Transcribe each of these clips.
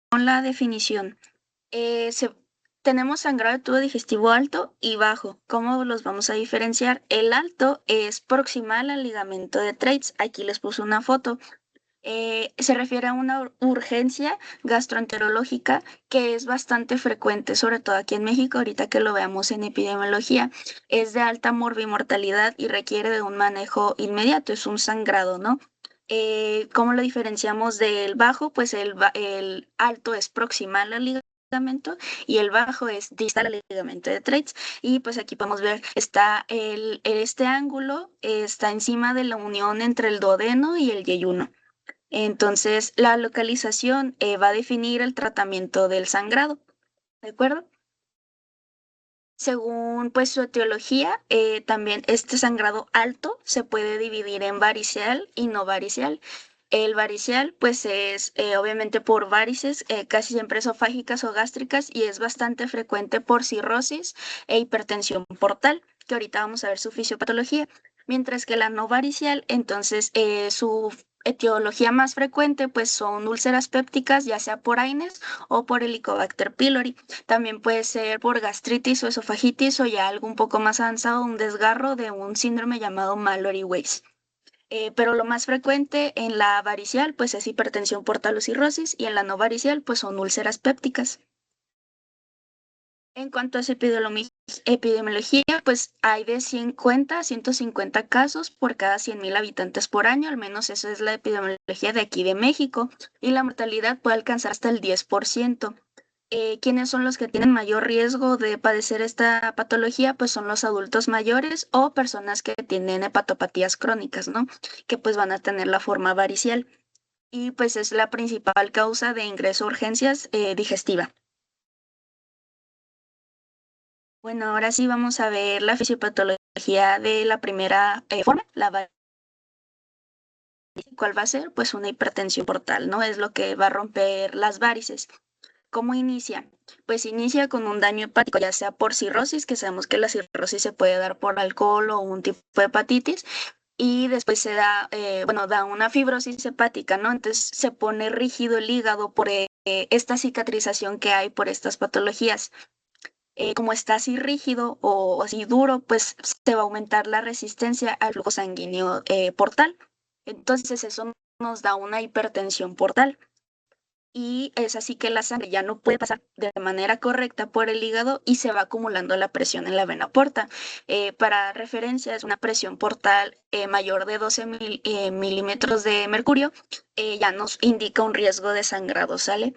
con la definición. Eh, se- Tenemos sangrado de tubo digestivo alto y bajo. ¿Cómo los vamos a diferenciar? El alto es proximal al ligamento de Treitz. Aquí les puse una foto. Se refiere a una urgencia gastroenterológica que es bastante frecuente, sobre todo aquí en México, ahorita que lo veamos en epidemiología. Es de alta morbimortalidad y requiere de un manejo inmediato, es un sangrado, ¿no? ¿Cómo lo diferenciamos del bajo? Pues el alto es proximal al ligamento y el bajo es distal al ligamento de Treitz. Y pues aquí podemos ver, está este ángulo está encima de la unión entre el duodeno y el yeyuno. Entonces, la localización va a definir el tratamiento del sangrado, ¿de acuerdo? Según pues su etiología, también este sangrado alto se puede dividir en varicial y no varicial. El varicial pues es obviamente por varices, casi siempre esofágicas o gástricas y es bastante frecuente por cirrosis e hipertensión portal, que ahorita vamos a ver su fisiopatología. Mientras que la no varicial, entonces su etiología más frecuente pues son úlceras pépticas, ya sea por AINES o por Helicobacter pylori. También puede ser por gastritis o esofagitis o ya algo un poco más avanzado, un desgarro de un síndrome llamado Mallory-Weiss. Pero lo más frecuente en la varicial pues es hipertensión portal o cirrosis y en la no varicial pues son úlceras pépticas. En cuanto a su epidemiología, pues hay de 50 a 150 casos por cada 100.000 habitantes por año, al menos eso es la epidemiología de aquí de México, y la mortalidad puede alcanzar hasta el 10%. ¿Quiénes son los que tienen mayor riesgo de padecer esta patología? Pues son los adultos mayores o personas que tienen hepatopatías crónicas, ¿no? Que pues van a tener la forma varicial y pues es la principal causa de ingreso a urgencias digestiva. Bueno, ahora sí vamos a ver la fisiopatología de la primera forma, la varices. ¿Cuál va a ser? Pues una hipertensión portal, ¿no? Es lo que va a romper las varices. ¿Cómo inicia? Pues inicia con un daño hepático, ya sea por cirrosis, que sabemos que la cirrosis se puede dar por alcohol o un tipo de hepatitis, y después se da, bueno, da una fibrosis hepática, ¿no? Entonces se pone rígido el hígado por esta cicatrización que hay por estas patologías. Como está así rígido o así duro, pues se va a aumentar la resistencia al flujo sanguíneo portal. Entonces eso nos da una hipertensión portal y es así que la sangre ya no puede pasar de manera correcta por el hígado y se va acumulando la presión en la vena porta. Para referencia, es una presión portal mayor de 12 milímetros de mercurio, ya nos indica un riesgo de sangrado, ¿sale?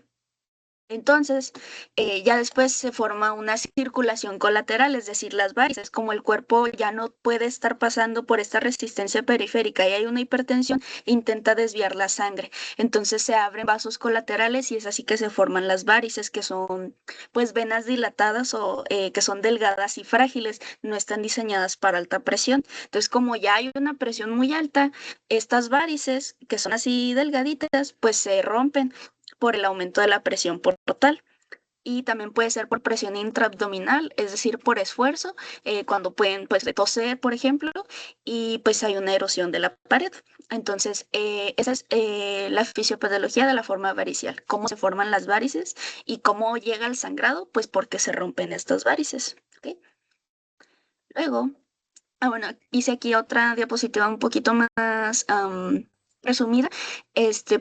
Entonces, ya después se forma una circulación colateral, es decir, las varices, como el cuerpo ya no puede estar pasando por esta resistencia periférica y hay una hipertensión, intenta desviar la sangre. Entonces se abren vasos colaterales y es así que se forman las varices, que son pues venas dilatadas o que son delgadas y frágiles, no están diseñadas para alta presión. Entonces, como ya hay una presión muy alta, estas varices, que son así delgaditas, pues se rompen por el aumento de la presión portal. Y también puede ser por presión intraabdominal, es decir, por esfuerzo, cuando pueden pues toser, por ejemplo, y pues hay una erosión de la pared. Entonces, esa es la fisiopatología de la forma varicial, cómo se forman las varices y cómo llega el sangrado, pues porque se rompen estas varices. ¿Ok? Luego, bueno, hice aquí otra diapositiva un poquito más resumida.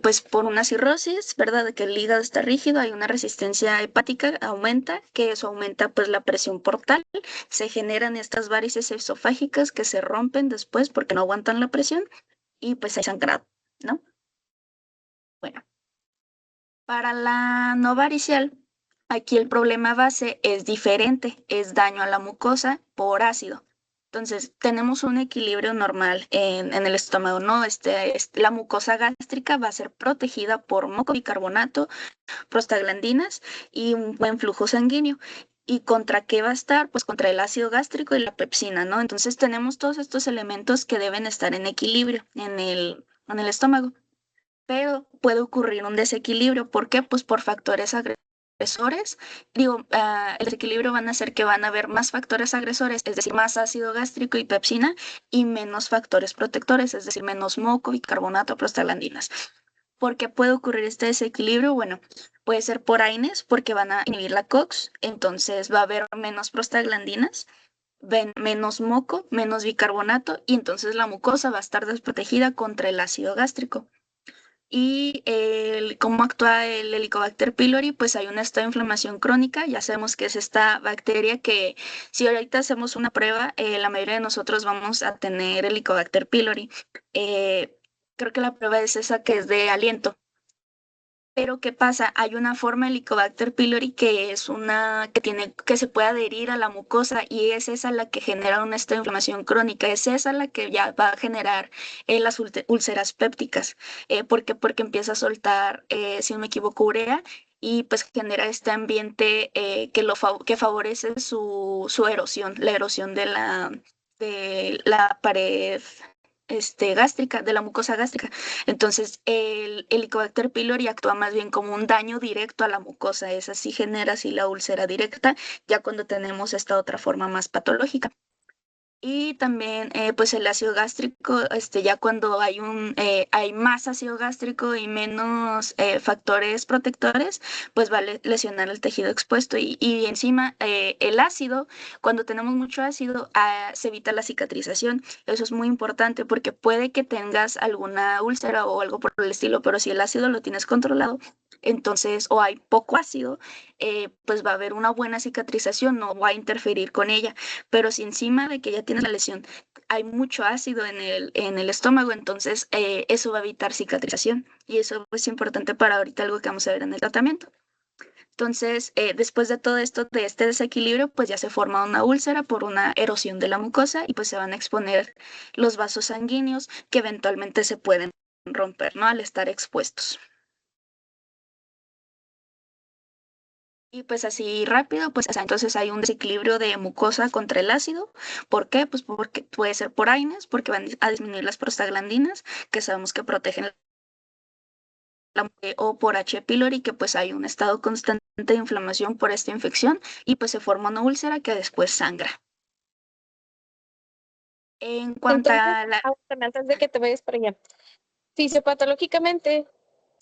Pues por una cirrosis, ¿verdad? De que el hígado está rígido, hay una resistencia hepática, aumenta, que eso aumenta pues la presión portal, se generan estas varices esofágicas que se rompen después porque no aguantan la presión y pues hay sangrado, ¿no? Bueno, para la no varicial, aquí el problema base es diferente, es daño a la mucosa por ácido. Entonces, tenemos un equilibrio normal en el estómago, ¿no? La mucosa gástrica va a ser protegida por moco, bicarbonato, prostaglandinas y un buen flujo sanguíneo. ¿Y contra qué va a estar? Pues contra el ácido gástrico y la pepsina, ¿no? Entonces, tenemos todos estos elementos que deben estar en equilibrio en el estómago, pero puede ocurrir un desequilibrio. ¿Por qué? Pues por factores agresores. Digo, el desequilibrio van a hacer que van a haber más factores agresores, es decir, más ácido gástrico y pepsina, y menos factores protectores, es decir, menos moco, bicarbonato, prostaglandinas. ¿Por qué puede ocurrir este desequilibrio? Bueno, Puede ser por AINES porque van a inhibir la COX, entonces va a haber menos prostaglandinas, menos moco, menos bicarbonato y entonces la mucosa va a estar desprotegida contra el ácido gástrico. Y cómo actúa el Helicobacter pylori, pues hay un estado de inflamación crónica. Ya sabemos que es esta bacteria que si ahorita hacemos una prueba, la mayoría de nosotros vamos a tener Helicobacter pylori. Eh, Creo que la prueba es esa que es de aliento. Pero ¿qué pasa? Hay una forma de Helicobacter pylori que es una que tiene que se puede adherir a la mucosa y es esa la que genera un estado de inflamación crónica, es esa la que ya va a generar las úlceras pépticas. ¿Por qué? Porque empieza a soltar, si no me equivoco, urea y pues genera este ambiente que favorece su erosión, la erosión de la pared gástrica, de la mucosa gástrica. Entonces, el Helicobacter pylori actúa más bien como un daño directo a la mucosa, esa sí genera así la úlcera directa, ya cuando tenemos esta otra forma más patológica. Y también, pues el ácido gástrico, ya cuando hay más ácido gástrico y menos factores protectores, pues va a lesionar el tejido expuesto. Y encima, el ácido, cuando tenemos mucho ácido, se evita la cicatrización. Eso es muy importante porque puede que tengas alguna úlcera o algo por el estilo, pero si el ácido lo tienes controlado, entonces, o hay poco ácido, pues va a haber una buena cicatrización, no va a interferir con ella. Pero si encima de que ya tienes la lesión hay mucho ácido en el estómago, entonces eso va a evitar cicatrización y eso es importante para ahorita algo que vamos a ver en el tratamiento. Entonces, después de todo esto, de este desequilibrio, pues ya se forma una úlcera por una erosión de la mucosa y pues se van a exponer los vasos sanguíneos que eventualmente se pueden romper, ¿no? Al estar expuestos. Y pues así rápido, pues o sea, entonces hay un desequilibrio de mucosa contra el ácido. ¿Por qué? Pues porque puede ser por AINES, porque van a disminuir las prostaglandinas, que sabemos que protegen o por H. pylori, que pues hay un estado constante de inflamación por esta infección y pues se forma una úlcera que después sangra. En cuanto Entonces, a la... antes de que te vayas para allá, fisiopatológicamente,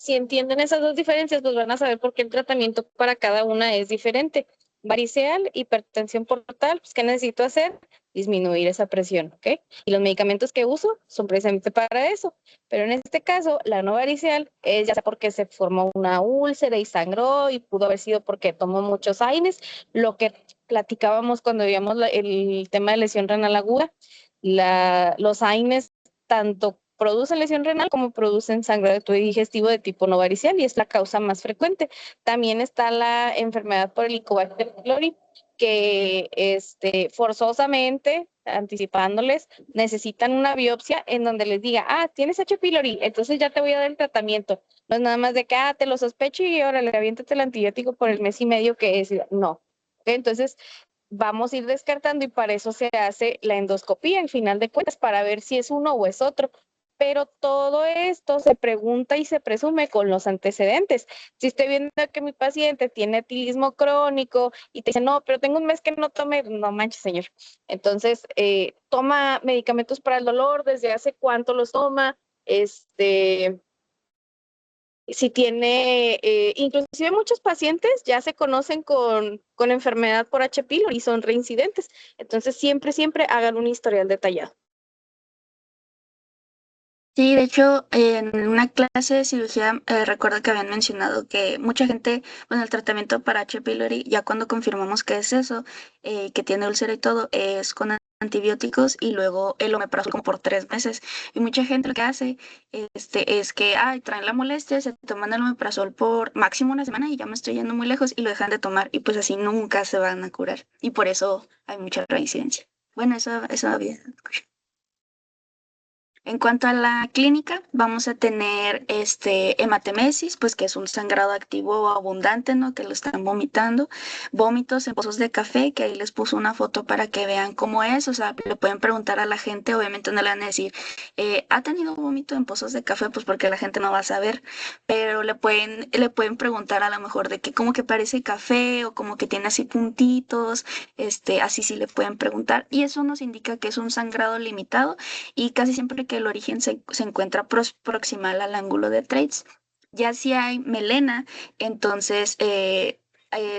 si entienden esas dos diferencias, pues van a saber por qué el tratamiento para cada una es diferente. Variceal, hipertensión portal, pues ¿qué necesito hacer? Disminuir esa presión, ¿ok? Y los medicamentos que uso son precisamente para eso. Pero en este caso, la no varicial es ya sea porque se formó una úlcera y sangró y pudo haber sido porque tomó muchos AINES, lo que platicábamos cuando veíamos el tema de lesión renal aguda, los AINES tanto producen lesión renal como producen sangrado digestivo de tipo no varicial y es la causa más frecuente. También está la enfermedad por Helicobacter pylori que forzosamente, anticipándoles, necesitan una biopsia en donde les diga, tienes H. pylori, entonces ya te voy a dar el tratamiento. No es nada más de que, te lo sospecho y ahora le aviéntate el antibiótico por el mes y medio que es. No. ¿Okay? Entonces, vamos a ir descartando y para eso se hace la endoscopía, en final de cuentas, para ver si es uno o es otro. Pero todo esto se pregunta y se presume con los antecedentes. Si estoy viendo que mi paciente tiene etilismo crónico y te dice, no, pero tengo un mes que no tome, no manches, señor. Entonces, toma medicamentos para el dolor, ¿desde hace cuánto los toma? Si tiene, inclusive muchos pacientes ya se conocen con enfermedad por H. pylori y son reincidentes. Entonces, siempre hagan un historial detallado. Sí, de hecho, en una clase de cirugía recuerdo que habían mencionado que mucha gente, bueno, el tratamiento para H. pylori, ya cuando confirmamos que es eso, que tiene úlcera y todo, es con antibióticos y luego el omeprazol como por 3 meses. Y mucha gente lo que hace es que traen la molestia, se toman el omeprazol por máximo una semana y ya me estoy yendo muy lejos y lo dejan de tomar y pues así nunca se van a curar. Y por eso hay mucha reincidencia. Bueno, eso había. En cuanto a la clínica, vamos a tener hematemesis, pues que es un sangrado activo abundante, ¿no? Que lo están vomitando, vómitos en pozos de café, que ahí les puso una foto para que vean cómo es, o sea, le pueden preguntar a la gente, obviamente no le van a decir, ¿ha tenido vómito en pozos de café? Pues porque la gente no va a saber, pero le pueden preguntar a lo mejor de que como que parece café o como que tiene así puntitos, así sí le pueden preguntar, y eso nos indica que es un sangrado limitado y casi siempre que el origen se encuentra proximal al ángulo de Treitz. Ya si hay melena, entonces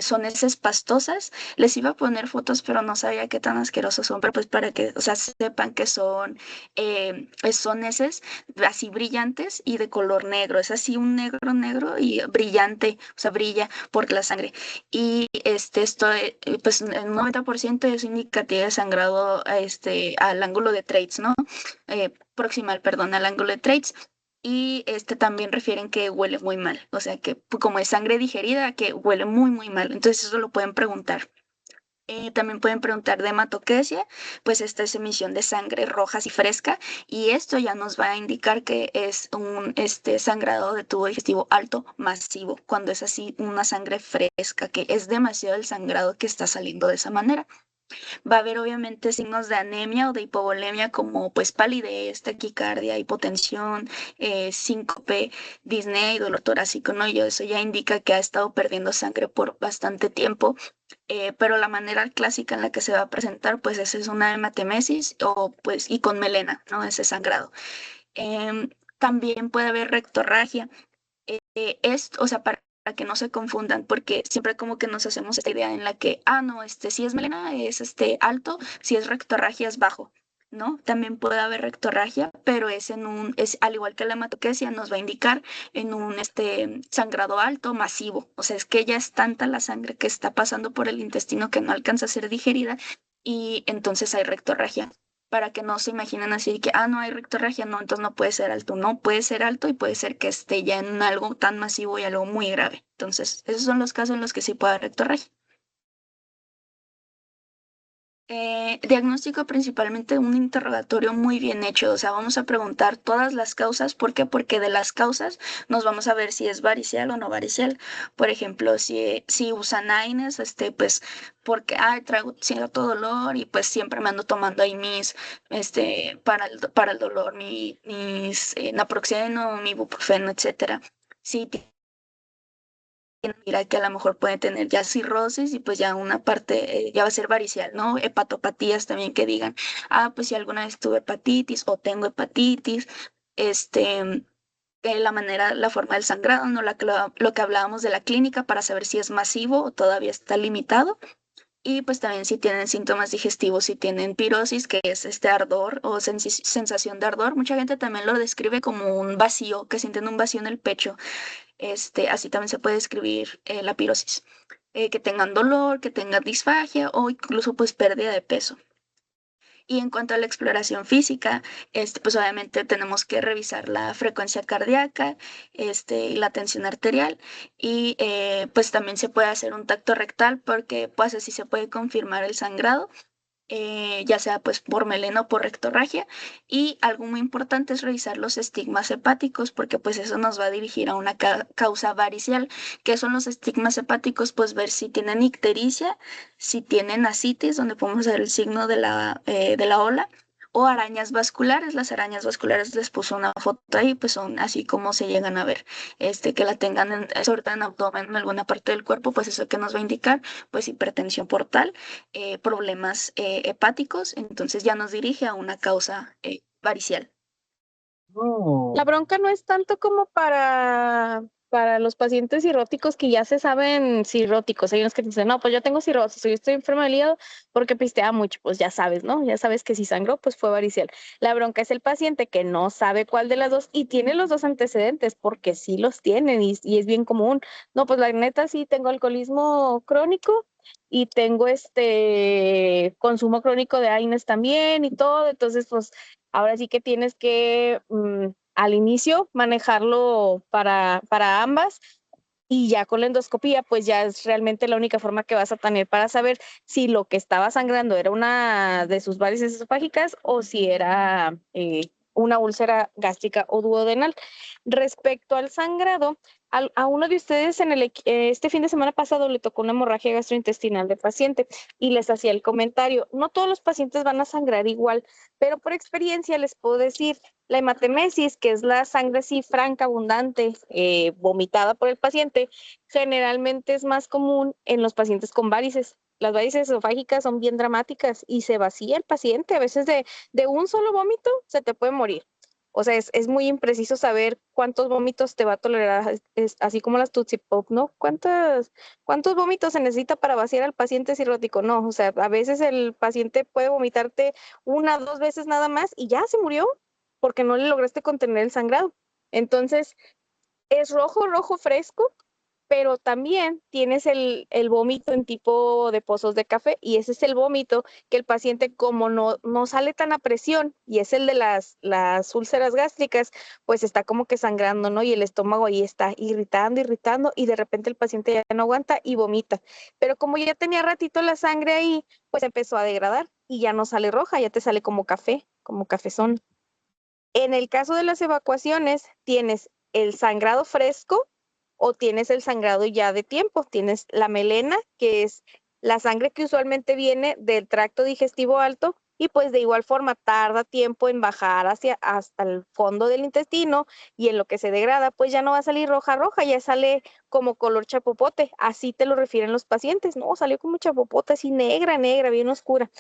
son heces pastosas. Les iba a poner fotos, pero no sabía qué tan asquerosos son, pero pues para que, o sea, sepan que son heces así brillantes y de color negro. Es así un negro negro y brillante, o sea, brilla por la sangre. Y pues el 90% es indicativo de sangrado al ángulo de Treitz, ¿no? Proximal, perdón, al ángulo de Treitz. Y también refieren que huele muy mal, o sea que como es sangre digerida, que huele muy, muy mal. Entonces eso lo pueden preguntar. También pueden preguntar de hematoquesia, pues esta es emisión de sangre roja y fresca, y esto ya nos va a indicar que es un sangrado de tubo digestivo alto masivo, cuando es así una sangre fresca, que es demasiado el sangrado que está saliendo de esa manera. Va a haber obviamente signos de anemia o de hipovolemia como pues palidez, taquicardia, hipotensión, síncope, disnea y dolor torácico, ¿no? Y eso ya indica que ha estado perdiendo sangre por bastante tiempo, pero la manera clásica en la que se va a presentar pues esa es una hematemesis o pues y con melena, ¿no? Ese sangrado. También puede haber rectorragia, o sea, para que no se confundan, porque siempre como que nos hacemos esta idea en la que, no, si es melena es alto, si es rectorragia es bajo, ¿no? También puede haber rectorragia, pero es al igual que la hematoquesia, nos va a indicar en un sangrado alto masivo, o sea, es que ya es tanta la sangre que está pasando por el intestino que no alcanza a ser digerida y entonces hay rectorragia para que no se imaginen así que, no hay rectorragia, no, entonces no puede ser alto, no puede ser alto y puede ser que esté ya en algo tan masivo y algo muy grave. Entonces, esos son los casos en los que sí puede haber rectorragia. Diagnóstico principalmente un interrogatorio muy bien hecho, o sea, vamos a preguntar todas las causas, ¿por qué? Porque de las causas nos vamos a ver si es varicial o no varicial. Por ejemplo, si usan AINES, pues porque traigo cierto dolor y pues siempre me ando tomando ahí para el dolor, mis naproxeno, mi ibuprofeno, etcétera. Si mira que a lo mejor puede tener ya cirrosis y pues ya una parte ya va a ser varicial, ¿no? Hepatopatías también que digan, pues si alguna vez tuve hepatitis o tengo hepatitis, este, la forma del sangrado, ¿no? Lo que hablábamos de la clínica para saber si es masivo o todavía está limitado. Y pues también si tienen síntomas digestivos, si tienen pirosis, que es este ardor o sensación de ardor, mucha gente también lo describe como un vacío, que sienten un vacío en el pecho. Así también se puede describir la pirosis. Que tengan dolor, que tengan disfagia o incluso pues pérdida de peso. Y en cuanto a la exploración física, pues obviamente tenemos que revisar la frecuencia cardíaca, y la tensión arterial y pues también se puede hacer un tacto rectal porque pues así se puede confirmar el sangrado, ya sea pues por melena o por rectorragia. Y algo muy importante es revisar los estigmas hepáticos porque pues eso nos va a dirigir a una causa varicial. ¿Qué son los estigmas hepáticos? Pues ver si tienen ictericia, si tienen ascitis, donde podemos ver el signo de la ola. O arañas vasculares, las arañas vasculares les puso una foto ahí, pues son así como se llegan a ver, que la tengan sobre todo en abdomen, en alguna parte del cuerpo, pues eso que nos va a indicar, pues hipertensión portal, problemas hepáticos, entonces ya nos dirige a una causa varicial. La bronca no es tanto como para los pacientes cirróticos que ya se saben cirróticos. Hay unos que dicen, no, pues yo tengo cirrosis, o yo estoy enferma del hígado porque pistea mucho. Pues ya sabes, ¿no? Ya sabes que si sangró, pues fue varicial. La bronca es el paciente que no sabe cuál de las dos y tiene los dos antecedentes porque sí los tienen y es bien común. No, pues la neta sí tengo alcoholismo crónico y tengo consumo crónico de AINES también y todo. Entonces, pues ahora sí que tienes que al inicio manejarlo para ambas y ya con la endoscopía pues ya es realmente la única forma que vas a tener para saber si lo que estaba sangrando era una de sus varices esofágicas o si era una úlcera gástrica o duodenal. Respecto al sangrado, a uno de ustedes este fin de semana pasado le tocó una hemorragia gastrointestinal de paciente y les hacía el comentario, no todos los pacientes van a sangrar igual, pero por experiencia les puedo decir, la hematemesis, que es la sangre así franca, abundante, vomitada por el paciente, generalmente es más común en los pacientes con varices. Las varices esofágicas son bien dramáticas y se vacía el paciente. A veces de un solo vómito se te puede morir. O sea, es muy impreciso saber cuántos vómitos te va a tolerar, así como las Tootsie Pop, ¿no? ¿Cuántos vómitos se necesita para vaciar al paciente cirrótico? No, o sea, a veces el paciente puede vomitarte 1 o 2 veces nada más y ya se murió porque no le lograste contener el sangrado. Entonces, es rojo, rojo fresco, pero también tienes el vómito en tipo de pozos de café y ese es el vómito que el paciente como no sale tan a presión y es el de las úlceras gástricas, pues está como que sangrando, ¿no? Y el estómago ahí está irritando, irritando y de repente el paciente ya no aguanta y vomita. Pero como ya tenía ratito la sangre ahí, pues empezó a degradar y ya no sale roja, ya te sale como café, como cafezón. En el caso de las evacuaciones, tienes el sangrado fresco o tienes el sangrado ya de tiempo. Tienes la melena, que es la sangre que usualmente viene del tracto digestivo alto y pues de igual forma tarda tiempo en bajar hasta el fondo del intestino y en lo que se degrada, pues ya no va a salir roja, roja, ya sale como color chapopote. Así te lo refieren los pacientes, ¿no? Salió como chapopote, así negra, negra, bien oscura.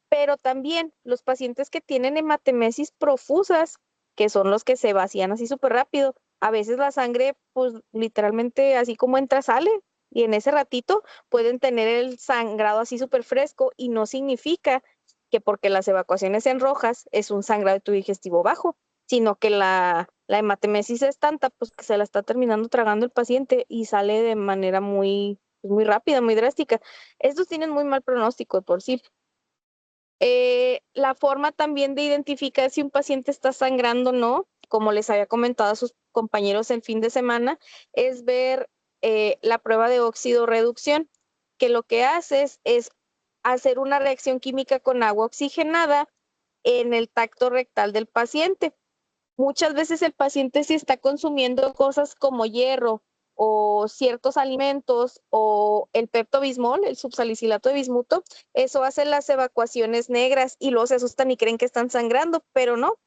Pero también los pacientes que tienen hematemesis profusas, que son los que se vacían así súper rápido, a veces la sangre, pues literalmente así como entra, sale, y en ese ratito pueden tener el sangrado así súper fresco y no significa que porque las evacuaciones sean rojas es un sangrado de tubo digestivo bajo, sino que la hematemesis es tanta, pues que se la está terminando tragando el paciente y sale de manera muy, pues, muy rápida, muy drástica. Estos tienen muy mal pronóstico por sí. La forma también de identificar si un paciente está sangrando o no, como les había comentado a sus compañeros el fin de semana, es ver la prueba de óxido reducción, que lo que haces es hacer una reacción química con agua oxigenada en el tacto rectal del paciente. Muchas veces el paciente si está consumiendo cosas como hierro o ciertos alimentos o el peptobismol, el subsalicilato de bismuto, eso hace las evacuaciones negras y luego se asustan y creen que están sangrando, pero no.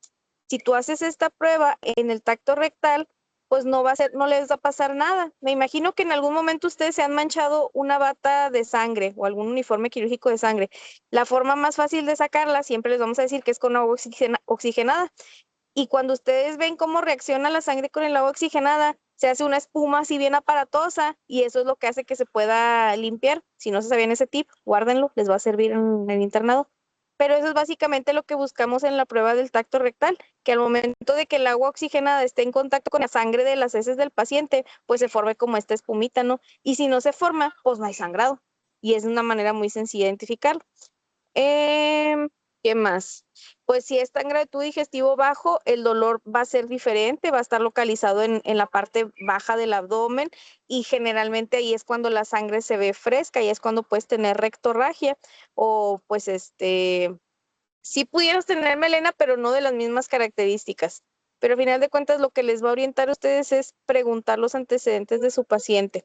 Si tú haces esta prueba en el tacto rectal, pues no les va a pasar nada. Me imagino que en algún momento ustedes se han manchado una bata de sangre o algún uniforme quirúrgico de sangre. La forma más fácil de sacarla, siempre les vamos a decir que es con agua oxigenada. Y cuando ustedes ven cómo reacciona la sangre con el agua oxigenada, se hace una espuma así bien aparatosa y eso es lo que hace que se pueda limpiar. Si no se sabían ese tip, guárdenlo, les va a servir en el internado. Pero eso es básicamente lo que buscamos en la prueba del tacto rectal, que al momento de que el agua oxigenada esté en contacto con la sangre de las heces del paciente, pues se forme como esta espumita, ¿no? Y si no se forma, pues no hay sangrado. Y es una manera muy sencilla de identificarlo. ¿Qué más? Pues si es sangre de tubo digestivo bajo, el dolor va a ser diferente, va a estar localizado en la parte baja del abdomen y generalmente ahí es cuando la sangre se ve fresca y es cuando puedes tener rectorragia o pues sí pudieras tener melena, pero no de las mismas características. Pero al final de cuentas lo que les va a orientar a ustedes es preguntar los antecedentes de su paciente.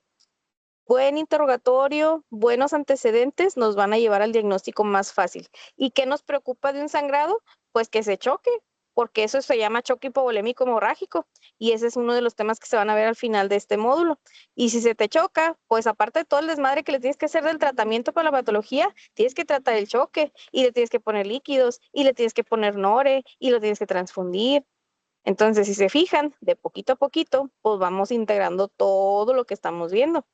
Buen interrogatorio, buenos antecedentes nos van a llevar al diagnóstico más fácil. ¿Y qué nos preocupa de un sangrado? Pues que se choque, porque eso se llama choque hipovolémico hemorrágico y ese es uno de los temas que se van a ver al final de este módulo. Y si se te choca, pues aparte de todo el desmadre que le tienes que hacer del tratamiento para la patología, tienes que tratar el choque y le tienes que poner líquidos y le tienes que poner nore y lo tienes que transfundir. Entonces, si se fijan, de poquito a poquito, pues vamos integrando todo lo que estamos viendo.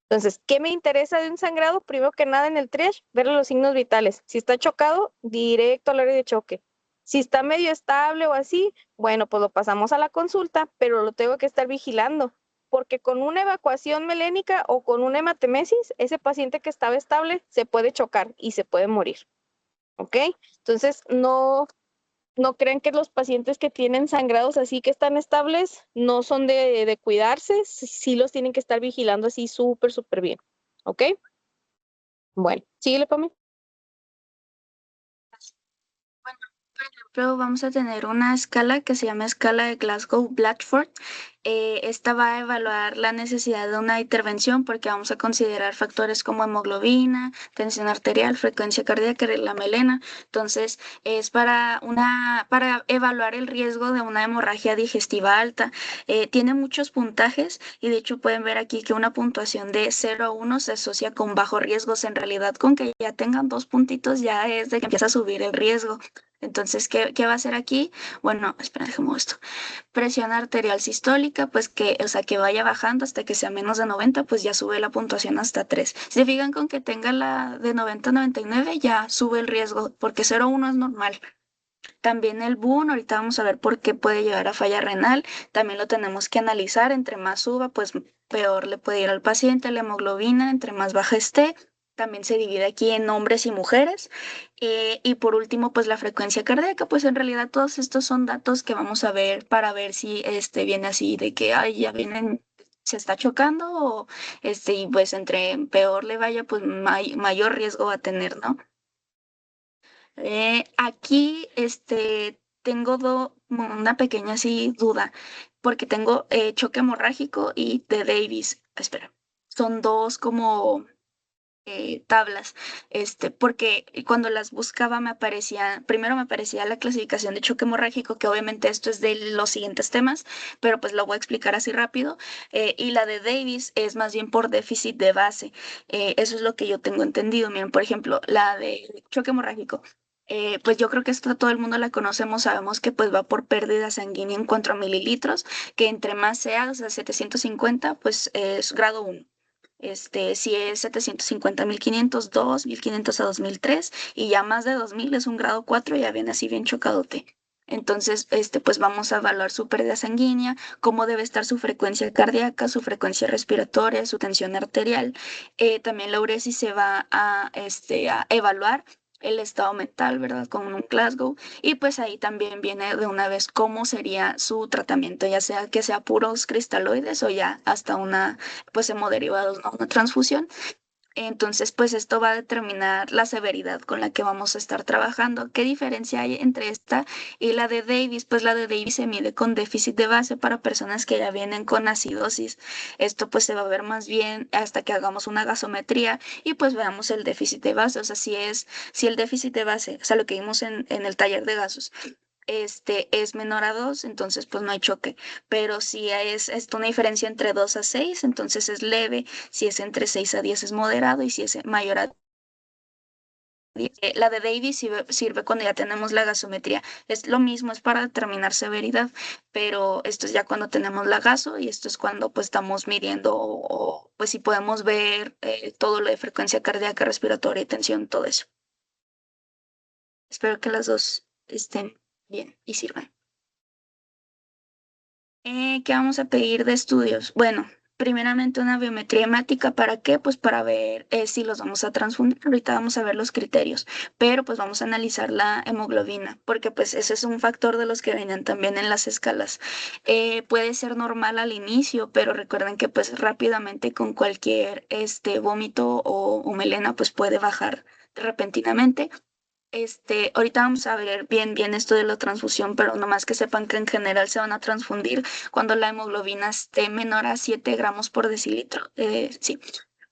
Entonces, ¿qué me interesa de un sangrado? Primero que nada en el triage, ver los signos vitales. Si está chocado, directo al área de choque. Si está medio estable o así, bueno, pues lo pasamos a la consulta, pero lo tengo que estar vigilando, porque con una evacuación melénica o con una hematemesis, ese paciente que estaba estable se puede chocar y se puede morir. ¿Ok? Entonces, no crean que los pacientes que tienen sangrados así que están estables no son de cuidarse, sí los tienen que estar vigilando así súper, súper bien. ¿Ok? Bueno, síguele, Pame. Bueno, por ejemplo, vamos a tener una escala que se llama escala de Glasgow-Blatchford. Esta va a evaluar la necesidad de una intervención porque vamos a considerar factores como hemoglobina, tensión arterial, frecuencia cardíaca y la melena. Entonces, es para evaluar el riesgo de una hemorragia digestiva alta. Tiene muchos puntajes y de hecho pueden ver aquí que una puntuación de 0 a 1 se asocia con bajo riesgos. En realidad, con que ya tengan 2 puntitos ya es de que empieza a subir el riesgo. Entonces, ¿qué va a hacer aquí? Bueno, espera, déjame esto. Presión arterial sistólica, pues que, o sea, que vaya bajando hasta que sea menos de 90, pues ya sube la puntuación hasta 3. Si se fijan con que tenga la de 90 a 99, ya sube el riesgo, porque 0,1 es normal. También el BUN, ahorita vamos a ver por qué puede llevar a falla renal, también lo tenemos que analizar, entre más suba, pues peor le puede ir al paciente, la hemoglobina, entre más baja esté, también se divide aquí en hombres y mujeres. Y por último, pues la frecuencia cardíaca, pues en realidad todos estos son datos que vamos a ver para ver si viene así de que, ay, ya vienen, se está chocando o y pues entre peor le vaya, pues mayor riesgo va a tener, ¿no? Aquí tengo una pequeña así duda, porque tengo choque hemorrágico y de Davis. Espera, son dos como tablas, porque cuando las buscaba me aparecía, primero me aparecía la clasificación de choque hemorrágico, que obviamente esto es de los siguientes temas, pero pues lo voy a explicar así rápido, y la de Davis es más bien por déficit de base. Eso es lo que yo tengo entendido. Miren, por ejemplo, la de choque hemorrágico. Pues yo creo que esto todo el mundo la conocemos, sabemos que pues va por pérdida sanguínea en 4 mililitros, que entre más sea, o sea, 750, pues es grado 1. Si es 750, 1500, 2, 1500 a 2003 y ya más de 2000 es un grado 4, ya viene así bien chocadote. Entonces, pues vamos a evaluar su pérdida sanguínea, cómo debe estar su frecuencia cardíaca, su frecuencia respiratoria, su tensión arterial. También la uresis se va a evaluar el estado mental, ¿verdad? Con un Glasgow. Y pues ahí también viene de una vez cómo sería su tratamiento, ya sea que sea puros cristaloides o ya hasta pues hemoderivados, ¿no? Una transfusión. Entonces, pues esto va a determinar la severidad con la que vamos a estar trabajando. ¿Qué diferencia hay entre esta y la de Davis? Pues la de Davis se mide con déficit de base para personas que ya vienen con acidosis. Esto pues se va a ver más bien hasta que hagamos una gasometría y pues veamos el déficit de base. O sea, si el déficit de base, o sea, lo que vimos en el taller de gasos, es menor a 2, entonces pues no hay choque. Pero si es una diferencia entre 2 a 6, entonces es leve. Si es entre 6 a 10 es moderado y si es mayor a 10. La de Davis sirve cuando ya tenemos la gasometría. Es lo mismo, es para determinar severidad, pero esto es ya cuando tenemos la gaso y esto es cuando pues estamos midiendo pues si podemos ver todo lo de frecuencia cardíaca, respiratoria y tensión, todo eso. Espero que las dos estén bien y sirvan. ¿Qué vamos a pedir de estudios? Bueno, primeramente una biometría hemática. ¿Para qué? Pues para ver si los vamos a transfundir. Ahorita vamos a ver los criterios, pero pues vamos a analizar la hemoglobina, porque pues ese es un factor de los que vienen también en las escalas. Puede ser normal al inicio, pero recuerden que pues rápidamente con cualquier vómito o melena pues puede bajar repentinamente. Ahorita vamos a ver bien esto de la transfusión, pero nomás que sepan que en general se van a transfundir cuando la hemoglobina esté menor a 7 gramos por decilitro, sí,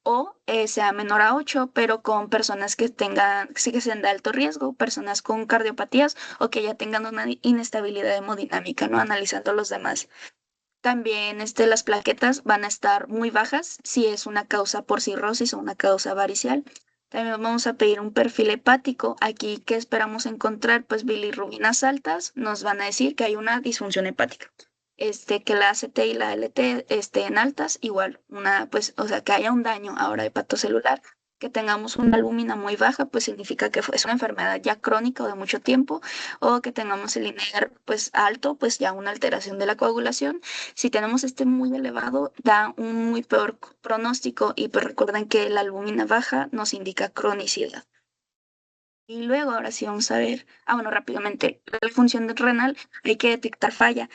o sea menor a 8, pero con personas que sí que sean de alto riesgo, personas con cardiopatías o que ya tengan una inestabilidad hemodinámica, ¿no? Analizando los demás. También las plaquetas van a estar muy bajas si es una causa por cirrosis o una causa varicial. También vamos a pedir un perfil hepático. Aquí, ¿qué esperamos encontrar? Pues bilirrubinas altas nos van a decir que hay una disfunción hepática. Que la ACT y la LT estén altas, igual, pues, o sea, que haya un daño ahora hepatocelular. Que tengamos una albúmina muy baja, pues significa que es una enfermedad ya crónica o de mucho tiempo, o que tengamos el INER pues alto, pues ya una alteración de la coagulación. Si tenemos muy elevado, da un muy peor pronóstico y pues recuerden que la albúmina baja nos indica cronicidad. Y luego, ahora sí vamos a ver, bueno, rápidamente, la función renal, hay que detectar falla.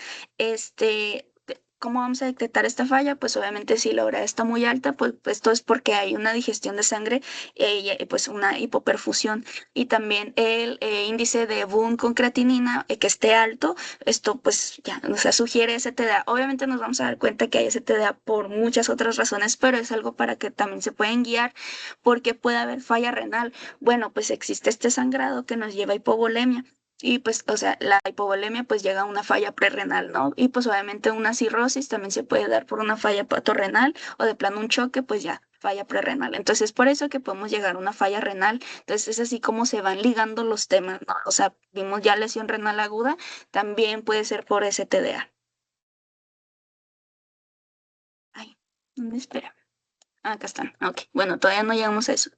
¿Cómo vamos a detectar esta falla? Pues obviamente si la urea está muy alta, pues esto es porque hay una digestión de sangre y pues una hipoperfusión. Y también el índice de Boone con creatinina que esté alto, esto pues ya, o sea, sugiere STDA. Obviamente nos vamos a dar cuenta que hay STDA por muchas otras razones, pero es algo para que también se pueden guiar porque puede haber falla renal. Bueno, pues existe este sangrado que nos lleva a hipovolemia. Y pues, o sea, la hipovolemia pues llega a una falla prerrenal, ¿no? Y pues obviamente una cirrosis también se puede dar por una falla patorrenal o de plano un choque, pues ya falla prerrenal. Entonces, es por eso que podemos llegar a una falla renal. Entonces, es así como se van ligando los temas, ¿no? O sea, vimos ya lesión renal aguda, también puede ser por STDA. Ay, ¿dónde espera? Ah, acá están. Ok, bueno, todavía no llegamos a eso.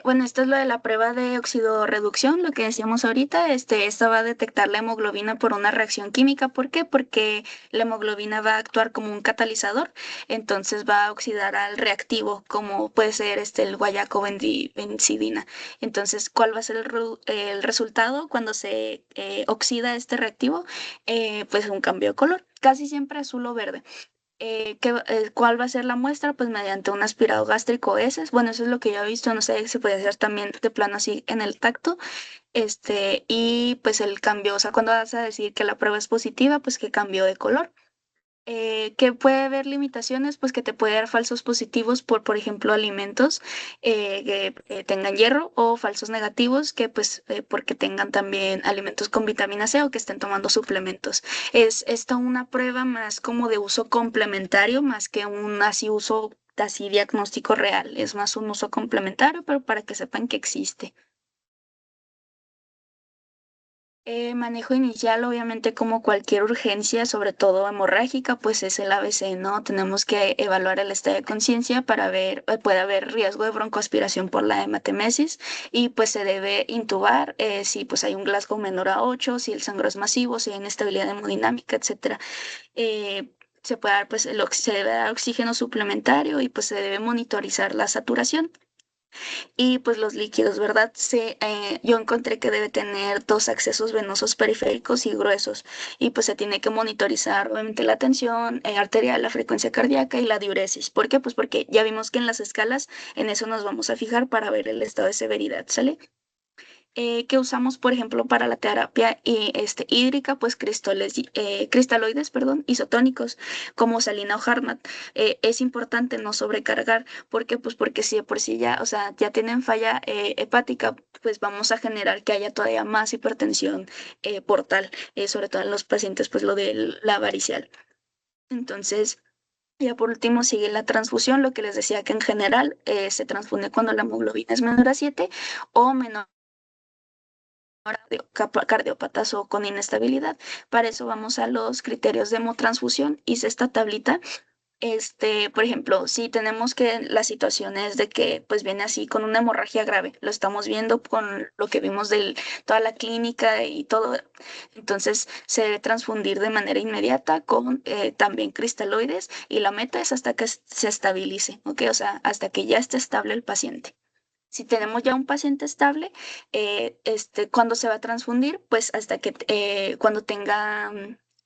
Bueno, esto es lo de la prueba de oxidorreducción, lo que decíamos ahorita. Esta va a detectar la hemoglobina por una reacción química. ¿Por qué? Porque la hemoglobina va a actuar como un catalizador, entonces va a oxidar al reactivo, como puede ser el guayaco benzidina. Entonces, ¿cuál va a ser el resultado cuando se oxida este reactivo? Pues un cambio de color, casi siempre azul o verde. ¿Cuál va a ser la muestra? Pues mediante un aspirado gástrico heces. Bueno, eso es lo que yo he visto, no sé, se puede hacer también de plano así en el tacto. Y pues el cambio, o sea, cuando vas a decir que la prueba es positiva, pues que cambió de color. Que puede haber limitaciones, pues que te puede dar falsos positivos por ejemplo, alimentos que tengan hierro o falsos negativos que pues porque tengan también alimentos con vitamina C o que estén tomando suplementos. Es esta una prueba más como de uso complementario, más que un así uso así diagnóstico real. Es más un uso complementario, pero para que sepan que existe. Manejo inicial, obviamente, como cualquier urgencia, sobre todo hemorrágica, pues es el ABC, ¿no? Tenemos que evaluar el estado de conciencia para ver, puede haber riesgo de broncoaspiración por la hematemesis y pues se debe intubar si pues hay un Glasgow menor a 8, si el sangrado es masivo, si hay inestabilidad hemodinámica, etcétera. Se puede dar, pues, se debe dar oxígeno suplementario y pues se debe monitorizar la saturación. Y pues los líquidos, ¿verdad? Yo encontré que debe tener dos accesos venosos periféricos y gruesos. Y pues se tiene que monitorizar, obviamente, la tensión arterial, la frecuencia cardíaca y la diuresis. ¿Por qué? Pues porque ya vimos que en las escalas, en eso nos vamos a fijar para ver el estado de severidad, ¿sale? Que usamos, por ejemplo, para la terapia hídrica, pues cristaloides, perdón, isotónicos, como salina o Hartmann. Es importante no sobrecargar. ¿Por qué? Pues porque si de por sí ya, o sea, ya tienen falla hepática, pues vamos a generar que haya todavía más hipertensión portal, sobre todo en los pacientes, pues lo de la varicial. Entonces, ya por último sigue la transfusión, lo que les decía que en general se transfunde cuando la hemoglobina es menor a 7 o menor cardiópatas o con inestabilidad. Para eso vamos a los criterios de hemotransfusión. Hice esta tablita. Por ejemplo, si tenemos que las situaciones de que pues viene así con una hemorragia grave, lo estamos viendo con lo que vimos de toda la clínica y todo, entonces se debe transfundir de manera inmediata con también cristaloides y la meta es hasta que se estabilice, ¿ok? O sea, hasta que ya esté estable el paciente. Si tenemos ya un paciente estable, ¿cuándo se va a transfundir? Pues hasta que cuando tenga,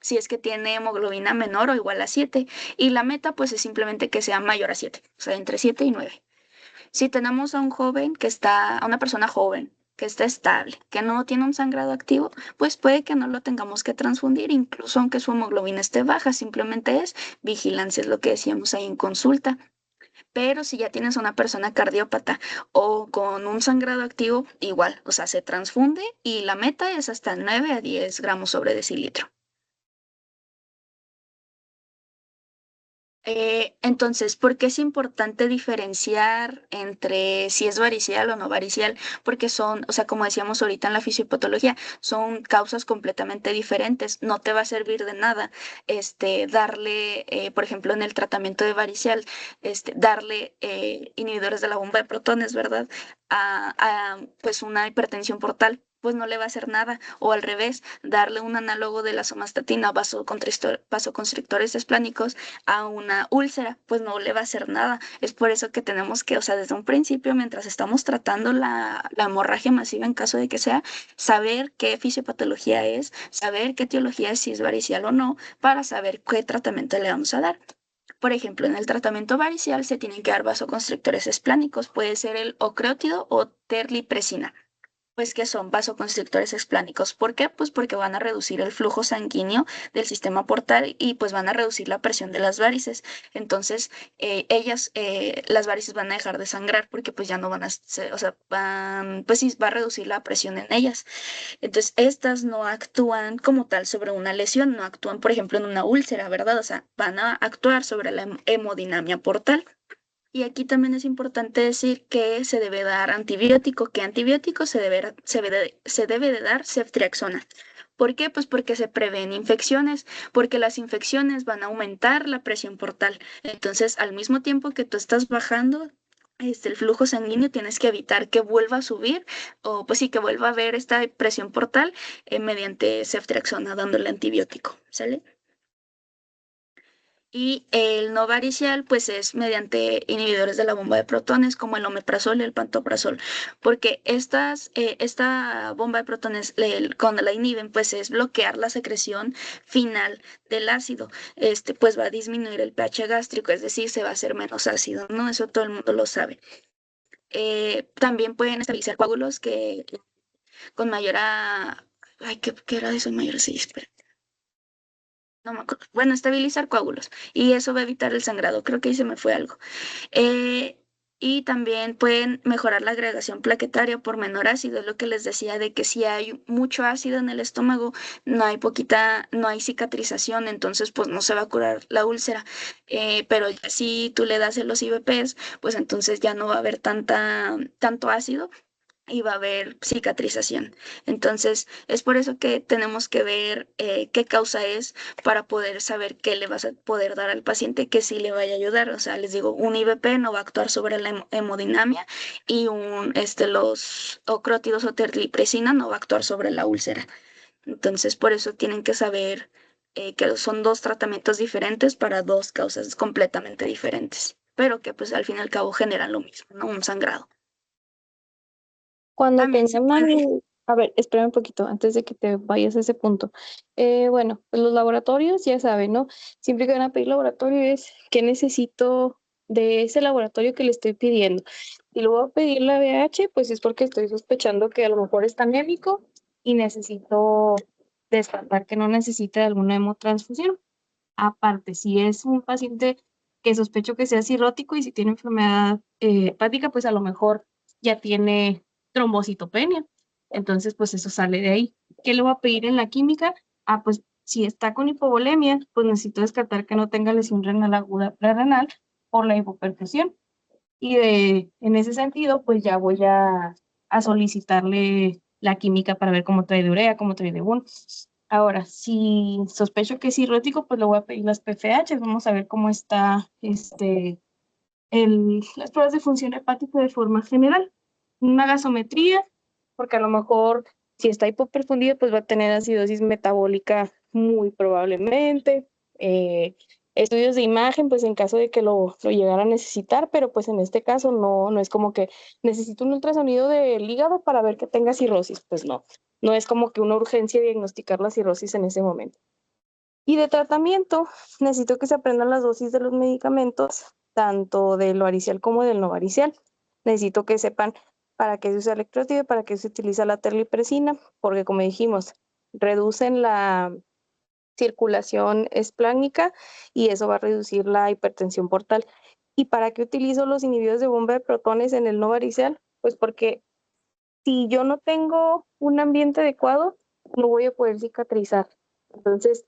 si es que tiene hemoglobina menor o igual a 7. Y la meta, pues es simplemente que sea mayor a 7, o sea, entre 7 y 9. Si tenemos a un joven que está, a una persona joven que está estable, que no tiene un sangrado activo, pues puede que no lo tengamos que transfundir, incluso aunque su hemoglobina esté baja, simplemente es vigilancia, es lo que decíamos ahí en consulta. Pero si ya tienes una persona cardiópata o con un sangrado activo, igual, o sea, se transfunde y la meta es hasta 9 a 10 gramos sobre decilitro. Entonces, ¿por qué es importante diferenciar entre si es varicial o no varicial? Porque son, o sea, como decíamos ahorita en la fisiopatología, son causas completamente diferentes. No te va a servir de nada, darle, por ejemplo, en el tratamiento de varicial, darle inhibidores de la bomba de protones, ¿verdad? Pues una hipertensión portal. Pues no le va a hacer nada. O al revés, darle un análogo de la somatostatina, vasoconstrictores esplánicos a una úlcera, pues no le va a hacer nada. Es por eso que tenemos que, o sea, desde un principio, mientras estamos tratando la hemorragia masiva en caso de que sea, saber qué fisiopatología es, saber qué etiología es, si es varicial o no, para saber qué tratamiento le vamos a dar. Por ejemplo, en el tratamiento varicial se tienen que dar vasoconstrictores esplánicos, puede ser el ocreótido o terlipresina. Pues que son vasoconstrictores explánicos. ¿Por qué? Pues porque van a reducir el flujo sanguíneo del sistema portal y pues van a reducir la presión de las varices. Entonces, las varices van a dejar de sangrar porque pues ya no van a, o sea, pues sí, va a reducir la presión en ellas. Entonces, estas no actúan como tal sobre una lesión, no actúan, por ejemplo, en una úlcera, ¿verdad? O sea, van a actuar sobre la hemodinamia portal. Y aquí también es importante decir que se debe dar antibiótico, que antibiótico se debe de dar ceftriaxona. ¿Por qué? Pues porque se prevén infecciones, porque las infecciones van a aumentar la presión portal. Entonces, al mismo tiempo que tú estás bajando el flujo sanguíneo, tienes que evitar que vuelva a subir o pues sí, que vuelva a haber esta presión portal mediante ceftriaxona dándole antibiótico, ¿sale? Y el no varicial, pues es mediante inhibidores de la bomba de protones como el omeprazol y el pantoprazol, porque esta bomba de protones, cuando la inhiben, pues es bloquear la secreción final del ácido. Pues va a disminuir el pH gástrico, es decir, se va a hacer menos ácido, ¿no? Eso todo el mundo lo sabe. También pueden estabilizar coágulos que con Ay, ¿qué era eso? Mayor, sí, espera. No me acuerdo. Bueno, estabilizar coágulos y eso va a evitar el sangrado. Creo que ahí se me fue algo. Eh, y también pueden mejorar la agregación plaquetaria por menor ácido. Es lo que les decía de que si hay mucho ácido en el estómago, no hay cicatrización, entonces pues no se va a curar la úlcera. Pero ya si tú le das en los IVPs, pues entonces ya no va a haber tanto ácido y va a haber cicatrización. Entonces, es por eso que tenemos que ver qué causa es para poder saber qué le vas a poder dar al paciente que sí le vaya a ayudar. O sea, les digo, un IVP no va a actuar sobre la hemodinamia y los ocrótidos o terlipresina no va a actuar sobre la úlcera. Entonces, por eso tienen que saber que son dos tratamientos diferentes para dos causas completamente diferentes, pero que pues al fin y al cabo generan lo mismo, ¿no? Un sangrado. Cuando También se tengan mal, puede. a ver, espérame un poquito antes de que te vayas a ese punto. Bueno, pues los laboratorios ya saben, ¿no? Siempre que van a pedir laboratorio es qué necesito de ese laboratorio que le estoy pidiendo. Y luego a pedir la VH, pues es porque estoy sospechando que a lo mejor está anémico y necesito descartar que no necesite alguna hemotransfusión. Aparte, si es un paciente que sospecho que sea cirrótico y si tiene enfermedad hepática, pues a lo mejor ya tiene trombocitopenia. Entonces, pues eso sale de ahí. ¿Qué le voy a pedir en la química? Ah, pues si está con hipovolemia, pues necesito descartar que no tenga lesión renal aguda prerrenal por la hipoperfusión. En ese sentido, pues ya voy a solicitarle la química para ver cómo trae de urea, cómo trae de BUN. Ahora, si sospecho que es cirrótico, pues le voy a pedir las PFH, vamos a ver cómo está las pruebas de función hepática de forma general. Una gasometría, porque a lo mejor si está hipoperfundido, pues va a tener acidosis metabólica muy probablemente. Estudios de imagen, pues en caso de que lo llegara a necesitar, pero pues en este caso no es como que necesito un ultrasonido del hígado para ver que tenga cirrosis, pues no es como que una urgencia diagnosticar la cirrosis en ese momento. Y de tratamiento, necesito que se aprendan las dosis de los medicamentos, tanto del varicial como del no varicial. Necesito que sepan para qué se usa electrotido, para qué se utiliza la terlipresina, porque como dijimos, reducen la circulación esplánica y eso va a reducir la hipertensión portal. ¿Y para qué utilizo los inhibidores de bomba de protones en el no varicial? Pues porque si yo no tengo un ambiente adecuado, no voy a poder cicatrizar. Entonces,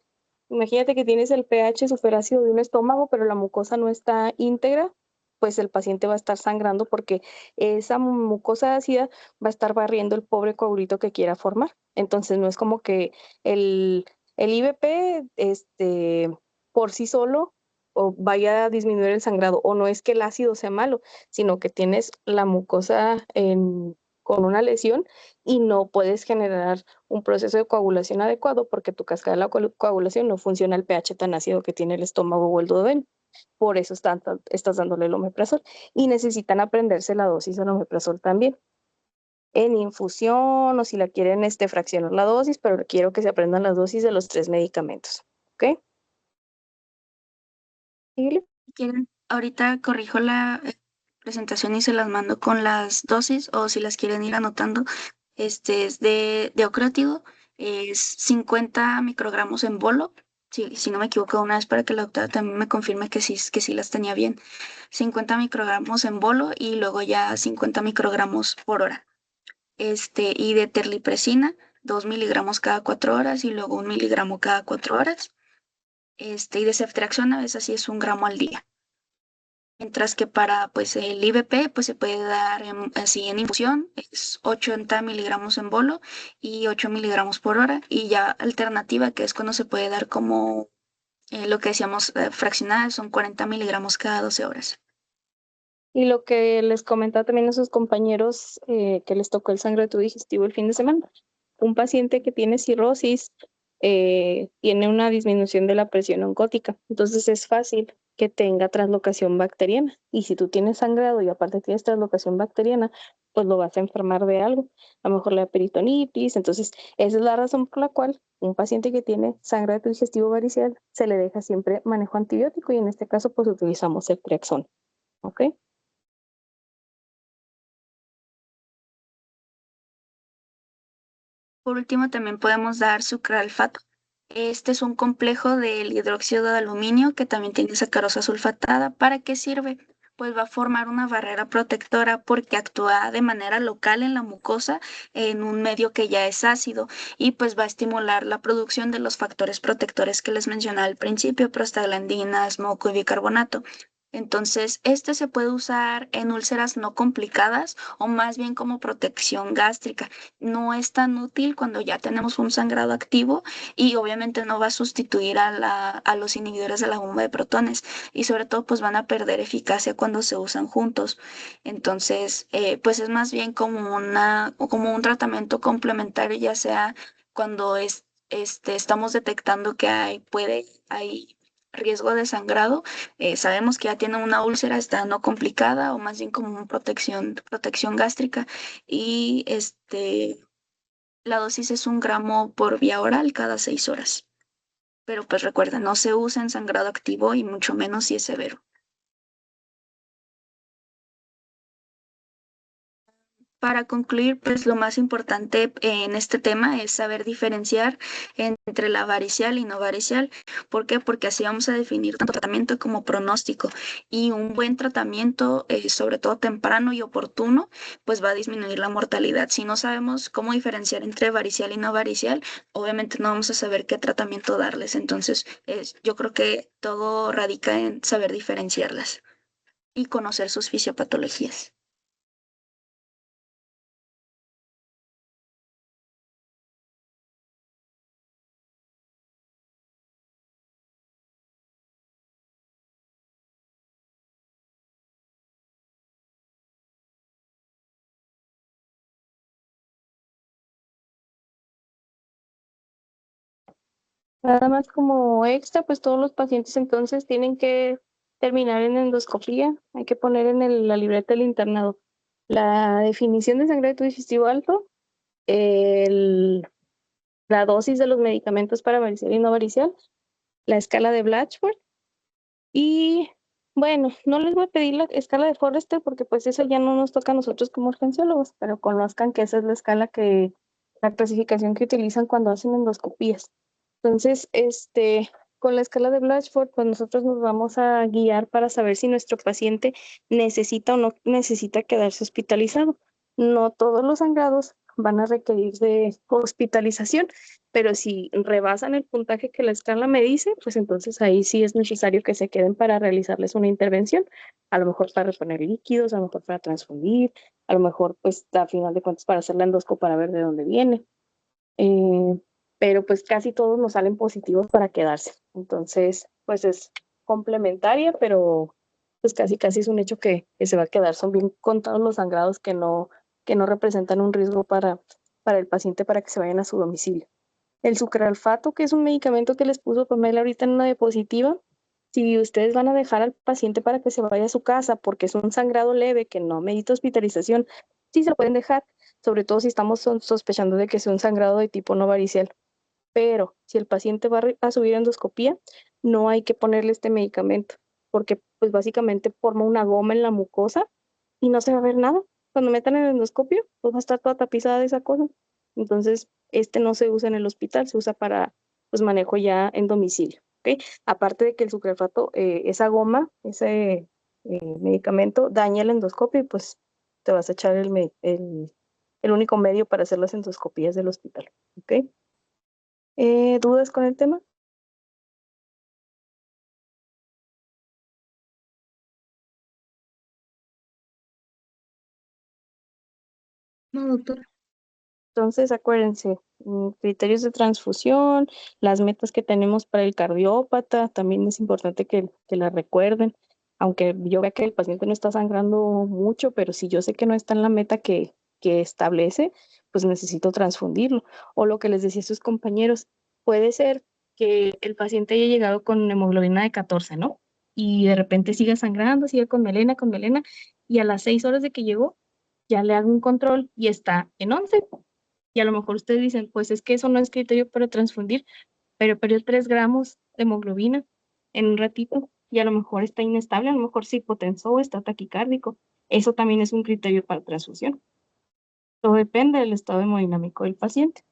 imagínate que tienes el pH superácido de un estómago, pero la mucosa no está íntegra, pues el paciente va a estar sangrando porque esa mucosa ácida va a estar barriendo el pobre coagulito que quiera formar. Entonces, no es como que el IVP por sí solo o vaya a disminuir el sangrado, o no es que el ácido sea malo, sino que tienes la mucosa con una lesión y no puedes generar un proceso de coagulación adecuado porque tu cascada de la coagulación no funciona al pH tan ácido que tiene el estómago o el duodeno. Por eso estás dándole el omeprazol y necesitan aprenderse la dosis del omeprazol también. En infusión o si la quieren fraccionar la dosis, pero quiero que se aprendan las dosis de los 3 medicamentos. ¿Ok? ¿Sí? Si quieren, ahorita corrijo la presentación y se las mando con las dosis o si las quieren ir anotando. Este es de ocrótido, es 50 microgramos en bolo. Si no me equivoco, una vez para que la doctora también me confirme que sí las tenía bien. 50 microgramos en bolo y luego ya 50 microgramos por hora. Y de terlipresina, 2 miligramos cada 4 horas y luego 1 miligramo cada 4 horas. Y de ceftriaxona, a veces así es 1 gramo al día. Mientras que para pues el IVP pues se puede dar así en infusión, es 80 miligramos en bolo y 8 miligramos por hora. Y ya alternativa, que es cuando se puede dar como lo que decíamos fraccionada, son 40 miligramos cada 12 horas. Y lo que les comentaba también a sus compañeros que les tocó el sangrado digestivo el fin de semana. Un paciente que tiene cirrosis tiene una disminución de la presión oncótica, entonces es fácil que tenga translocación bacteriana. Y si tú tienes sangrado y aparte tienes translocación bacteriana, pues lo vas a enfermar de algo, a lo mejor la peritonitis. Entonces, esa es la razón por la cual un paciente que tiene sangrado digestivo varicel se le deja siempre manejo antibiótico y en este caso pues utilizamos el Triaxón. ¿Ok? Por último, también podemos dar sucralfato. Este es un complejo del hidróxido de aluminio que también tiene sacarosa sulfatada. ¿Para qué sirve? Pues va a formar una barrera protectora porque actúa de manera local en la mucosa en un medio que ya es ácido y pues va a estimular la producción de los factores protectores que les mencionaba al principio, prostaglandinas, moco y bicarbonato. Entonces, este se puede usar en úlceras no complicadas o más bien como protección gástrica. No es tan útil cuando ya tenemos un sangrado activo y obviamente no va a sustituir a los inhibidores de la bomba de protones y sobre todo pues van a perder eficacia cuando se usan juntos. Entonces, pues es más bien como como un tratamiento complementario, ya sea cuando estamos detectando que hay riesgo de sangrado, sabemos que ya tiene una úlcera, está no complicada o más bien como una protección gástrica y la dosis es 1 gramo por vía oral cada 6 horas. Pero pues recuerda, no se usa en sangrado activo y mucho menos si es severo. Para concluir, pues lo más importante en este tema es saber diferenciar entre la varicial y no varicial. ¿Por qué? Porque así vamos a definir tanto tratamiento como pronóstico. Y un buen tratamiento, sobre todo temprano y oportuno, pues va a disminuir la mortalidad. Si no sabemos cómo diferenciar entre varicial y no varicial, obviamente no vamos a saber qué tratamiento darles. Entonces, yo creo que todo radica en saber diferenciarlas y conocer sus fisiopatologías. Nada más como extra, pues todos los pacientes entonces tienen que terminar en endoscopía. Hay que poner en la libreta del internado la definición de sangrado digestivo alto, el- la dosis de los medicamentos para varicela y no varicel, la escala de Blatchford y bueno, no les voy a pedir la escala de Forrester porque pues eso ya no nos toca a nosotros como urgenciólogos, pero conozcan que esa es la escala la clasificación que utilizan cuando hacen endoscopías. Entonces, con la escala de Blatchford, pues nosotros nos vamos a guiar para saber si nuestro paciente necesita o no necesita quedarse hospitalizado. No todos los sangrados van a requerir de hospitalización, pero si rebasan el puntaje que la escala me dice, pues entonces ahí sí es necesario que se queden para realizarles una intervención, a lo mejor para reponer líquidos, a lo mejor para transfundir, a lo mejor pues a final de cuentas para hacer la endoscopia para ver de dónde viene. Eh, pero pues casi todos nos salen positivos para quedarse. Entonces, pues es complementaria, pero pues casi es un hecho que se va a quedar. Son bien contados los sangrados que no representan un riesgo para el paciente para que se vayan a su domicilio. El sucralfato, que es un medicamento que les puso Pamela ahorita en una diapositiva, si ustedes van a dejar al paciente para que se vaya a su casa porque es un sangrado leve que no medita hospitalización, sí se lo pueden dejar, sobre todo si estamos sospechando de que sea un sangrado de tipo no varicel. Pero si el paciente va a subir a endoscopía, no hay que ponerle este medicamento porque pues básicamente forma una goma en la mucosa y no se va a ver nada. Cuando metan el endoscopio, pues va a estar toda tapizada de esa cosa. Entonces, este no se usa en el hospital, se usa para pues manejo ya en domicilio. ¿Ok? Aparte de que el sucralfato, esa goma, ese medicamento daña el endoscopio y pues te vas a echar el único medio para hacer las endoscopías del hospital. ¿Ok? ¿Dudas con el tema? No, doctora. Entonces, acuérdense, criterios de transfusión, las metas que tenemos para el cardiópata, también es importante que las recuerden, aunque yo vea que el paciente no está sangrando mucho, pero si yo sé que no está en la meta que establece, pues necesito transfundirlo. O lo que les decía a sus compañeros, puede ser que el paciente haya llegado con hemoglobina de 14, ¿no? Y de repente siga sangrando, siga con melena, y a las 6 horas de que llegó, ya le hago un control y está en 11 y a lo mejor ustedes dicen, pues es que eso no es criterio para transfundir, pero perdió 3 gramos de hemoglobina en un ratito y a lo mejor está inestable, a lo mejor se hipotensó o está taquicárdico. Eso también es un criterio para transfusión. Todo depende del estado hemodinámico del paciente.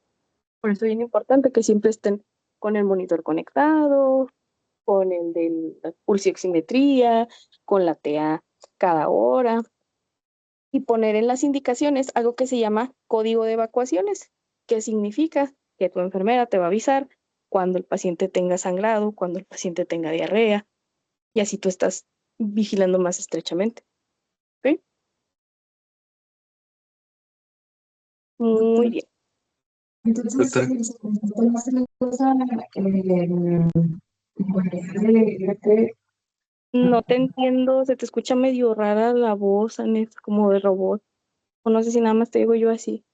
Por eso es bien importante que siempre estén con el monitor conectado, con el de la pulsioximetría, con la TA cada hora y poner en las indicaciones algo que se llama código de evacuaciones, que significa que tu enfermera te va a avisar cuando el paciente tenga sangrado, cuando el paciente tenga diarrea, y así tú estás vigilando más estrechamente. ¿Ok? Muy bien. Entonces, Doctora, No te entiendo, se te escucha medio rara la voz, Anet, como de robot. O no sé si nada más te digo yo así.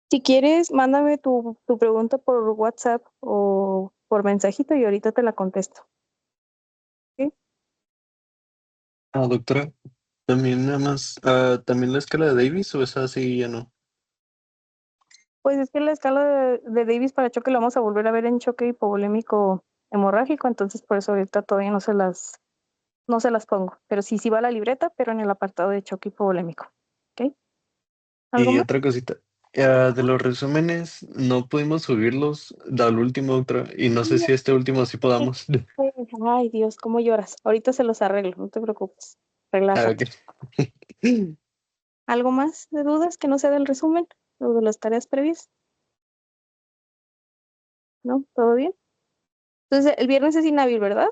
Si quieres, mándame tu pregunta por WhatsApp o por mensajito y ahorita te la contesto. ¿Ok? doctora, también nada más, ¿también la escala de Davis o esa sí ya no? Pues es que la escala de Davis para choque la vamos a volver a ver en choque hipovolémico hemorrágico, entonces por eso ahorita todavía no se las pongo. Pero sí, sí va la libreta, pero en el apartado de choque hipovolémico. ¿Ok? ¿Algo Y más? otra cosita, de los resúmenes no pudimos subirlos al último, doctora, y no sé si este último sí podamos. Ay, Dios, cómo lloras. Ahorita se los arreglo, no te preocupes. Ok. Relájate. ¿Algo más de dudas que no sea del resumen o de las tareas previas? ¿No? ¿Todo bien? Entonces, el viernes es inhábil, ¿verdad?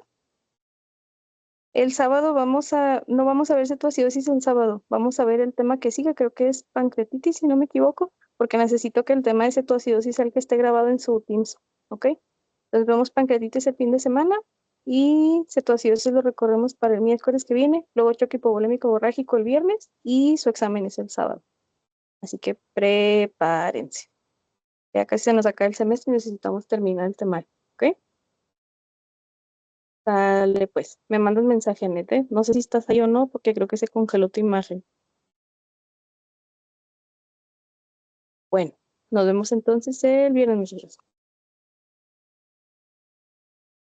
El sábado no vamos a ver cetoacidosis el sábado, vamos a ver el tema que sigue, creo que es pancreatitis, si no me equivoco, porque necesito que el tema de cetoacidosis sea el que esté grabado en su Teams, ¿ok? Entonces vemos pancreatitis el fin de semana y cetoacidosis lo recorremos para el miércoles que viene, luego choque hipovolémico borrágico el viernes y su examen es el sábado. Así que prepárense. Ya casi se nos acaba el semestre y necesitamos terminar el tema, ¿ok? Dale, pues, me mandas mensaje, Anete. No sé si estás ahí o no, porque creo que se congeló tu imagen. Bueno, nos vemos entonces el viernes, muchachos.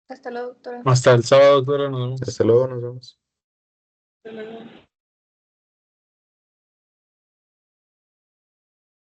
Hasta luego, doctora. Hasta el sábado, doctora, nos vemos. Hasta luego, nos vemos. Hasta luego.